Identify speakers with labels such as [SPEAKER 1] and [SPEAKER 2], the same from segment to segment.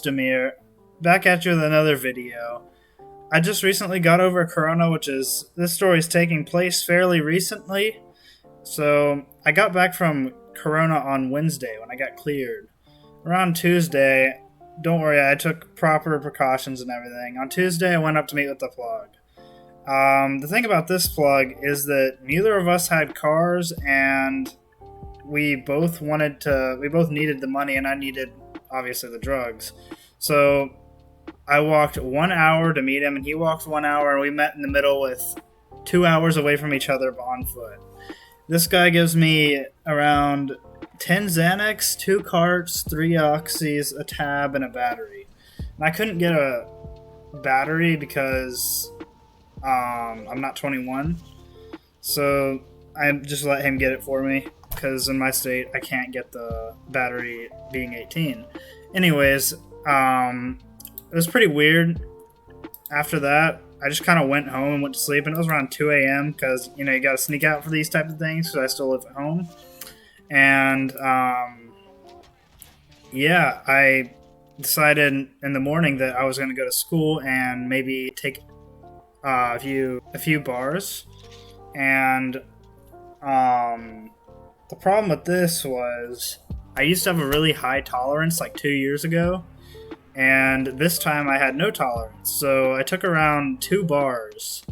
[SPEAKER 1] Damir, back at you with another video. I just recently got over Corona, this story is taking place fairly recently. So I got back from Corona on Wednesday when I got cleared. Around Tuesday, don't worry, I took proper precautions and everything. On Tuesday, I went up to meet with the plug. The thing about this plug is that neither of us had cars, and we both needed the money, and I needed, obviously, the drugs. So I walked 1 hour to meet him, and he walked 1 hour, and we met in the middle with 2 hours away from each other on foot. This guy gives me around 10 Xanax, 2 carts, 3 oxys, a tab, and a battery. And I couldn't get a battery because I'm not 21. So I just let him get it for me because in my state I can't get the battery being 18. Anyways, it was pretty weird. After that, I just kind of went home and went to sleep, and it was around 2 a.m. because, you gotta sneak out for these type of things because I still live at home. And, yeah, I decided in the morning that I was going to go to school and maybe take a few bars. And, the problem with this was I used to have a really high tolerance like 2 years ago. And this time I had no tolerance, so I took around 2 bars.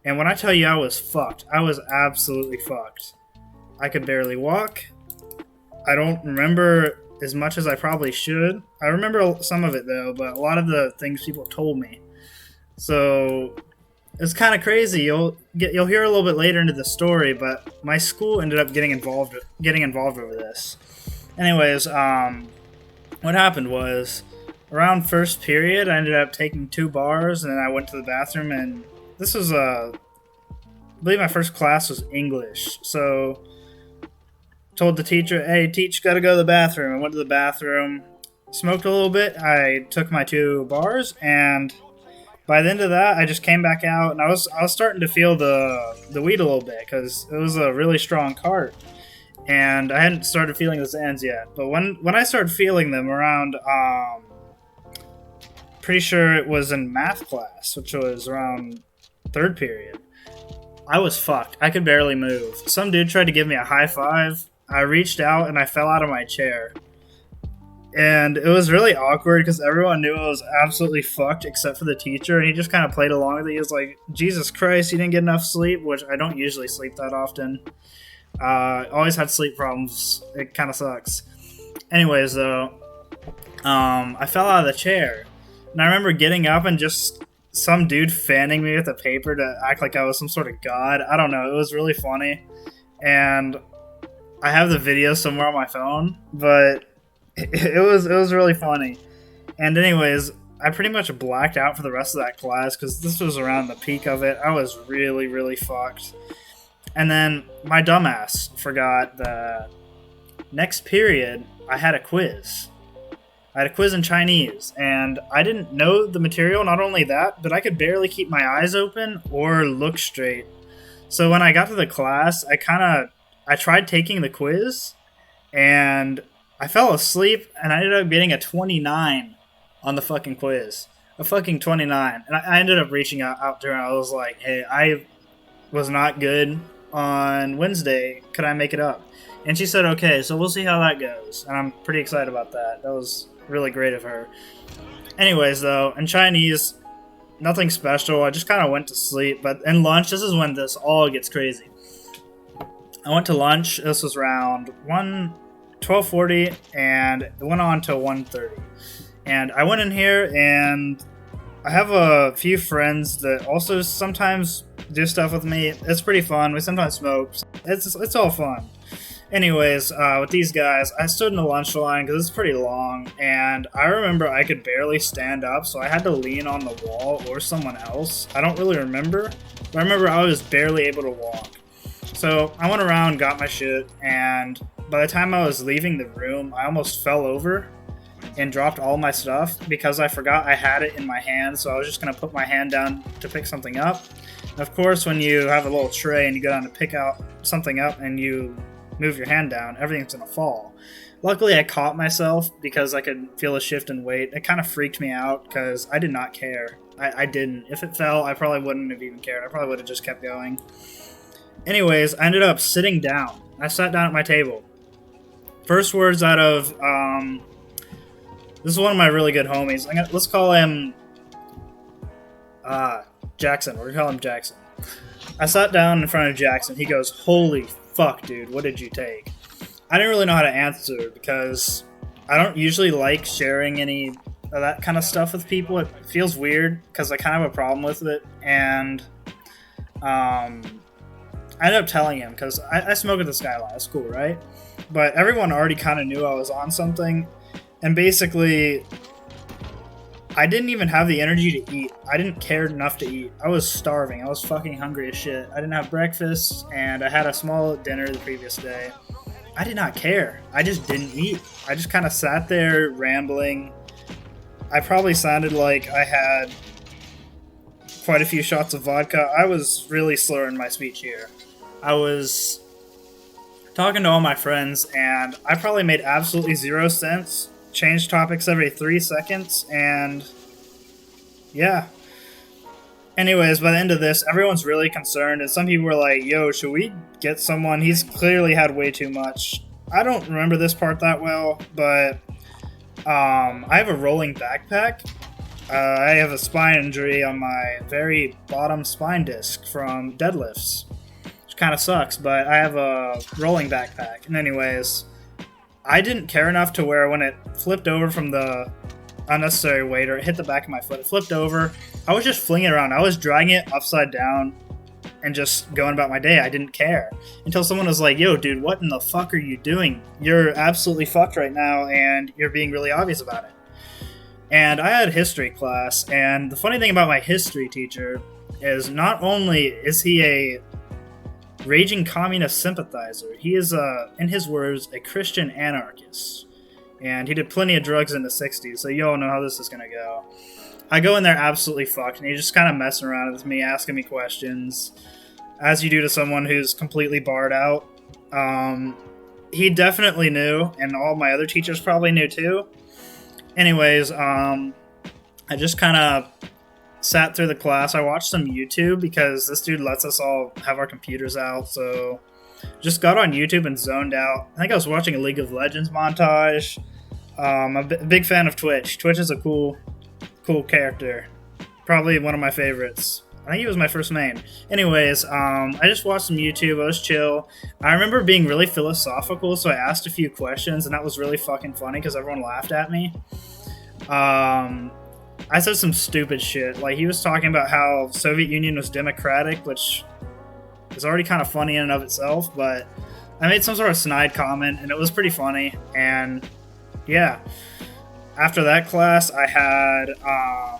[SPEAKER 1] And when I tell you I was fucked, I was absolutely fucked. I could barely walk. I don't remember as much as I probably should. I remember some of it though, but a lot of the things people told me. So it's kind of crazy. You'll hear a little bit later into the story, but my school ended up getting involved over this. Anyways, what happened was, around first period, I ended up taking 2 bars, and then I went to the bathroom, and this was, I believe my first class was English, so told the teacher, hey, teach, gotta go to the bathroom. I went to the bathroom, smoked a little bit, I took my 2 bars, and by the end of that, I just came back out, and I was starting to feel the weed a little bit, because it was a really strong cart. And I hadn't started feeling the Xans yet, but when I started feeling them around, pretty sure it was in math class, which was around 3rd period, I was fucked. I could barely move. Some dude tried to give me a high five. I reached out and I fell out of my chair. And it was really awkward because everyone knew I was absolutely fucked except for the teacher, and he just kind of played along with it. He was like, Jesus Christ, you didn't get enough sleep, which I don't usually sleep that often. Always had sleep problems. It kind of sucks. Anyways, though, I fell out of the chair. And I remember getting up and just some dude fanning me with a paper to act like I was some sort of god. I don't know. It was really funny. And I have the video somewhere on my phone, but it was really funny. And anyways, I pretty much blacked out for the rest of that class because this was around the peak of it. I was really, really fucked. And then my dumbass forgot that next period I had a quiz. I had a quiz in Chinese, and I didn't know the material. Not only that, but I could barely keep my eyes open or look straight. So when I got to the class, I tried taking the quiz, and I fell asleep, and I ended up getting a 29 on the fucking quiz. A fucking 29. And I ended up reaching out to her, and I was like, hey, I was not good on Wednesday. Could I make it up? And she said, okay, so we'll see how that goes. And I'm pretty excited about that. That was really great of her. Anyways, though, in Chinese, nothing special. I just kind of went to sleep. But in lunch, this is when this all gets crazy. I went to lunch. This was around 12:40, and it went on to 1:30. And I went in here, and I have a few friends that also sometimes do stuff with me. It's pretty fun. We sometimes smoke. It's all fun. Anyways, with these guys, I stood in the lunch line because it's pretty long, and I remember I could barely stand up, so I had to lean on the wall or someone else. I don't really remember, but I remember I was barely able to walk. So I went around, got my shit, and by the time I was leaving the room, I almost fell over and dropped all my stuff because I forgot I had it in my hand, so I was just going to put my hand down to pick something up. And of course, when you have a little tray and you go down to pick out something up and you move your hand down, everything's going to fall. Luckily, I caught myself because I could feel a shift in weight. It kind of freaked me out because I did not care. I didn't. If it fell, I probably wouldn't have even cared. I probably would have just kept going. Anyways, I ended up sitting down. I sat down at my table. First words out of, this is one of my really good homies. Let's call him, Jackson. We're going to call him Jackson. I sat down in front of Jackson. He goes, "Holy fuck, dude, what did you take?" I didn't really know how to answer because I don't usually like sharing any of that kind of stuff with people. It feels weird because I kind of have a problem with it. And I ended up telling him because I smoke with this guy a lot. It's cool, right? But everyone already kind of knew I was on something. And basically, I didn't even have the energy to eat. I didn't care enough to eat. I was starving. I was fucking hungry as shit. I didn't have breakfast, and I had a small dinner the previous day. I did not care. I just didn't eat. I just kind of sat there rambling. I probably sounded like I had quite a few shots of vodka. I was really slurring my speech here. I was talking to all my friends, and I probably made absolutely zero sense. Changed topics every 3 seconds, and yeah. Anyways, by the end of this, everyone's really concerned, and some people were like, "Yo, should we get someone? He's clearly had way too much." I don't remember this part that well, but I have a rolling backpack. I have a spine injury on my very bottom spine disc from deadlifts, which kind of sucks, but I have a rolling backpack. And anyways, I didn't care enough to where when it flipped over from the unnecessary weight, or it hit the back of my foot, it flipped over, I was just flinging it around. I was dragging it upside down and just going about my day. I didn't care until someone was like, "Yo, dude, what in the fuck are you doing? You're absolutely fucked right now, and you're being really obvious about it." And I had history class, and the funny thing about my history teacher is not only is he a raging communist sympathizer, he is, in his words, a Christian anarchist. And he did plenty of drugs in the 60s, so you all know how this is going to go. I go in there absolutely fucked, and he's just kind of messing around with me, asking me questions, as you do to someone who's completely barred out. He definitely knew, and all my other teachers probably knew too. Anyways, I just kind of sat through the class. I watched some YouTube because this dude lets us all have our computers out, so just got on YouTube and zoned out. I think I was watching a League of Legends montage. I'm a big fan of Twitch. Twitch is a cool character. Probably one of my favorites. I think he was my first main. Anyways, I just watched some YouTube. I was chill. I remember being really philosophical, so I asked a few questions, and that was really fucking funny because everyone laughed at me. I said some stupid shit. Like, he was talking about how Soviet Union was democratic, which is already kind of funny in and of itself, but I made some sort of snide comment, and it was pretty funny. And yeah, after that class, I had, I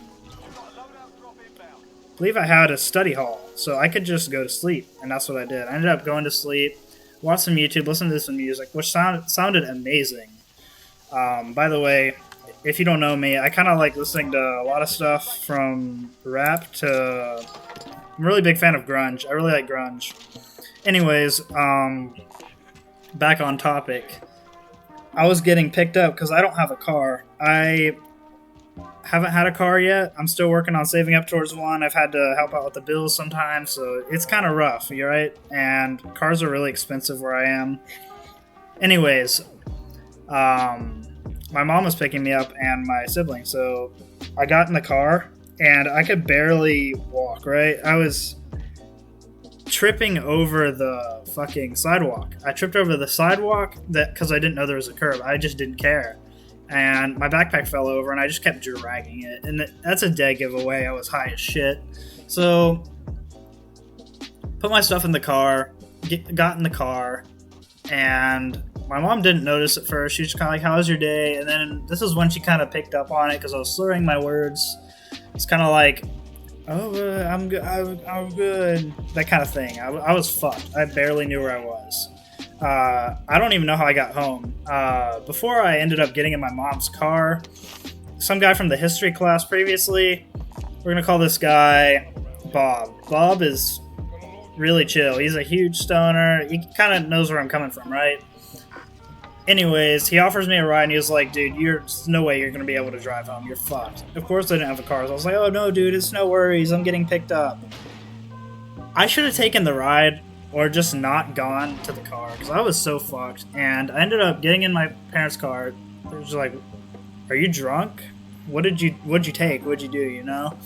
[SPEAKER 1] believe I had a study hall, so I could just go to sleep, and that's what I did. I ended up going to sleep, watched some YouTube, listened to some music, which sounded amazing. By the way, if you don't know me, I kind of like listening to a lot of stuff from rap to... I'm a really big fan of grunge. I really like grunge. Anyways, back on topic. I was getting picked up because I don't have a car. I haven't had a car yet. I'm still working on saving up towards one. I've had to help out with the bills sometimes, so it's kind of rough, you right? And cars are really expensive where I am. Anyways, my mom was picking me up and my sibling, so I got in the car and I could barely walk, right? I was tripping over the fucking sidewalk. I tripped over the sidewalk because I didn't know there was a curb. I just didn't care. And my backpack fell over and I just kept dragging it. And that's a dead giveaway. I was high as shit. So, put my stuff in the car, got in the car, and my mom didn't notice at first. She was kind of like, "How was your day?" And then this is when she kind of picked up on it because I was slurring my words. It's kind of like, "Oh, I'm good. I'm good." That kind of thing. I was fucked. I barely knew where I was. I don't even know how I got home. Before I ended up getting in my mom's car, some guy from the history class previously, we're going to call this guy Bob. Bob is really chill. He's a huge stoner. He kind of knows where I'm coming from, right? Anyways, he offers me a ride, and he was like, dude, there's no way you're going to be able to drive home. You're fucked. Of course I didn't have a car, so I was like, oh, no, dude, it's no worries. I'm getting picked up. I should have taken the ride or just not gone to the car, because I was so fucked. And I ended up getting in my parents' car. They were just like, are you drunk? What'd you take? What'd you do, you know?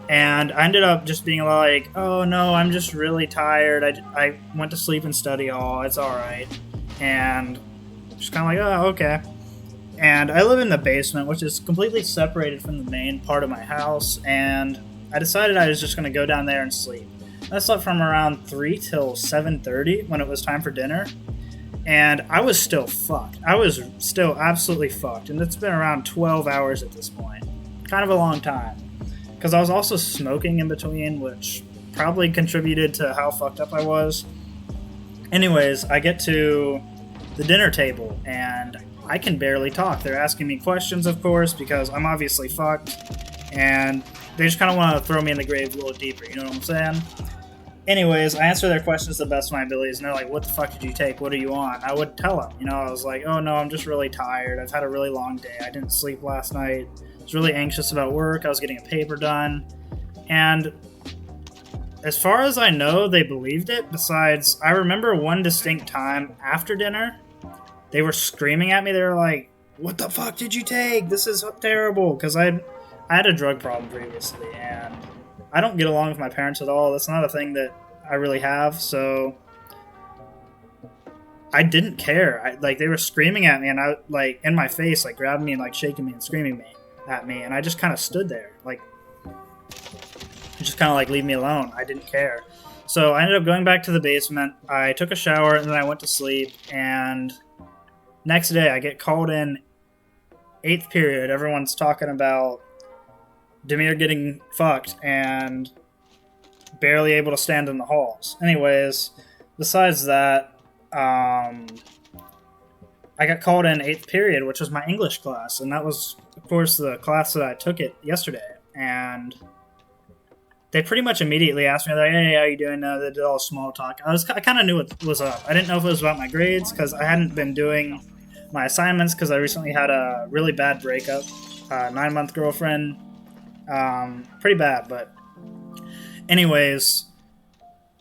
[SPEAKER 1] And I ended up just being like, oh, no, I'm just really tired. I went to sleep and study all. It's all right. And just kind of like, oh, okay. And I live in the basement, which is completely separated from the main part of my house. And I decided I was just going to go down there and sleep. I slept from around 3 till 7:30 when it was time for dinner. And I was still fucked. I was still absolutely fucked. And it's been around 12 hours at this point. Kind of a long time. Because I was also smoking in between, which probably contributed to how fucked up I was. Anyways, I get to the dinner table, and I can barely talk. They're asking me questions, of course, because I'm obviously fucked. And they just kind of want to throw me in the grave a little deeper, you know what I'm saying? Anyways, I answer their questions to the best of my abilities, and they're like, what the fuck did you take? What are you on? I would tell them, you know, I was like, oh no, I'm just really tired. I've had a really long day. I didn't sleep last night. I was really anxious about work. I was getting a paper done. And as far as I know, they believed it. Besides, I remember one distinct time after dinner, they were screaming at me. They were like, what the fuck did you take? This is terrible. Because I had a drug problem previously, and I don't get along with my parents at all. That's not a thing that I really have, so I didn't care. They were screaming at me, and I, like, in my face, like, grabbing me and, like, shaking me and screaming at me, and I just kind of stood there, like, just kind of, like, leave me alone. I didn't care. So I ended up going back to the basement. I took a shower, and then I went to sleep, and next day I get called in 8th period. Everyone's talking about Damir getting fucked and barely able to stand in the halls. Anyways, besides that, I got called in 8th period, which was my English class, and that was, of course, the class that I took it yesterday. And they pretty much immediately asked me, like, hey, how you doing? They did all small talk. I kind of knew what was up. I didn't know if it was about my grades, because I hadn't been doing my assignments, because I recently had a really bad breakup. 9-month girlfriend. Pretty bad, but anyways,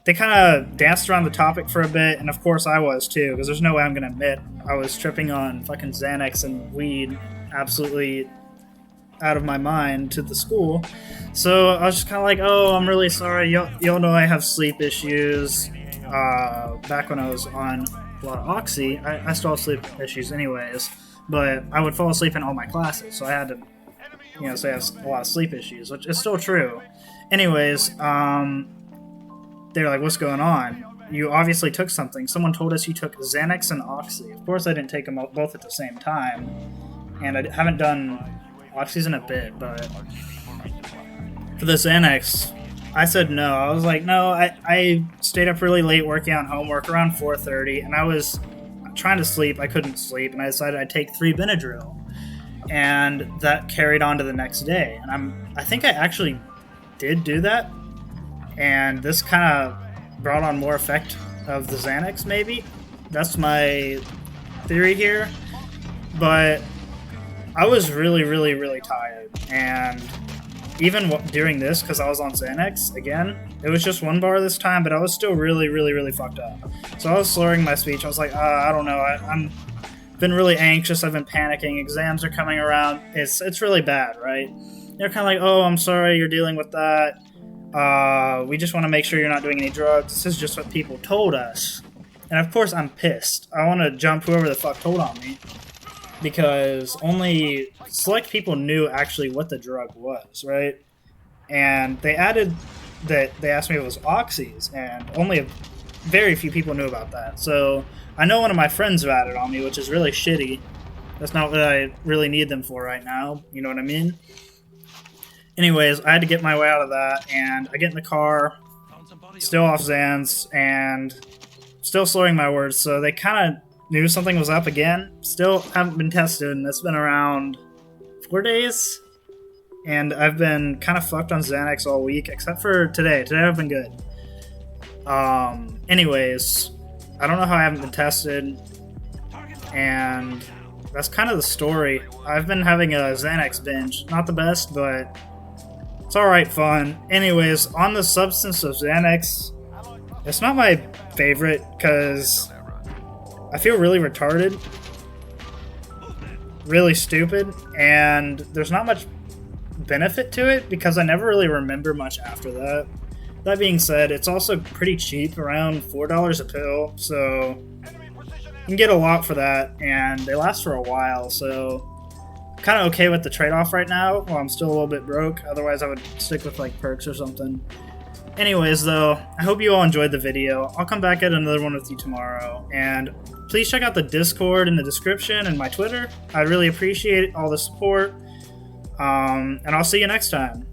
[SPEAKER 1] they kind of danced around the topic for a bit, and of course I was too, because there's no way I'm going to admit I was tripping on fucking Xanax and weed absolutely out of my mind to the school. So I was just kind of like, oh, I'm really sorry. Y'all know I have sleep issues. Back when I was on a lot of Oxy, I still have sleep issues anyways, but I would fall asleep in all my classes, so I had to, you know, say I have a lot of sleep issues, which is still true. Anyways, they're like, what's going on? You obviously took something. Someone told us you took Xanax and Oxy. Of course I didn't take them both at the same time. And I haven't done Oxys in a bit, but for the Xanax, I said no. I was like, no, I stayed up really late working on homework around 4:30, and I was trying to sleep. I couldn't sleep, and I decided I'd take 3 Benadryl. And that carried on to the next day. And I think I actually did do that. And this kind of brought on more effect of the Xanax, maybe. That's my theory here. But I was really, really, really tired. And even during this, because I was on Xanax, again, it was just 1 bar this time, but I was still really, really, really fucked up. So I was slurring my speech. I was like, I don't know, I'm been really anxious. I've been panicking. Exams are coming around. It's really bad, right? They're kind of like, oh, I'm sorry you're dealing with that. We just want to make sure you're not doing any drugs. This is just what people told us. And of course I'm pissed. I want to jump whoever the fuck told on me, because only select people knew actually what the drug was, right? And they added that they asked me if it was Oxys, and only very few people knew about that. So I know one of my friends have added on me, which is really shitty. That's not what I really need them for right now. You know what I mean? Anyways, I had to get my way out of that, and I get in the car, still off Xans, and still slurring my words, so they kind of knew something was up again. Still haven't been tested, and it's been around 4 days, and I've been kind of fucked on Xanax all week, except for today. Today I've been good. Anyways, I don't know how I haven't been tested. And that's kind of the story. I've been having a Xanax binge. Not the best, but it's alright fun. Anyways, on the substance of Xanax, it's not my favorite because I feel really retarded, really stupid, and there's not much benefit to it because I never really remember much after that. That being said, it's also pretty cheap, around $4 a pill, so you can get a lot for that, and they last for a while, so I'm kind of okay with the trade-off right now while I'm still a little bit broke. Otherwise, I would stick with like perks or something. Anyways, though, I hope you all enjoyed the video. I'll come back at another one with you tomorrow, and please check out the Discord in the description and my Twitter. I really appreciate all the support, and I'll see you next time.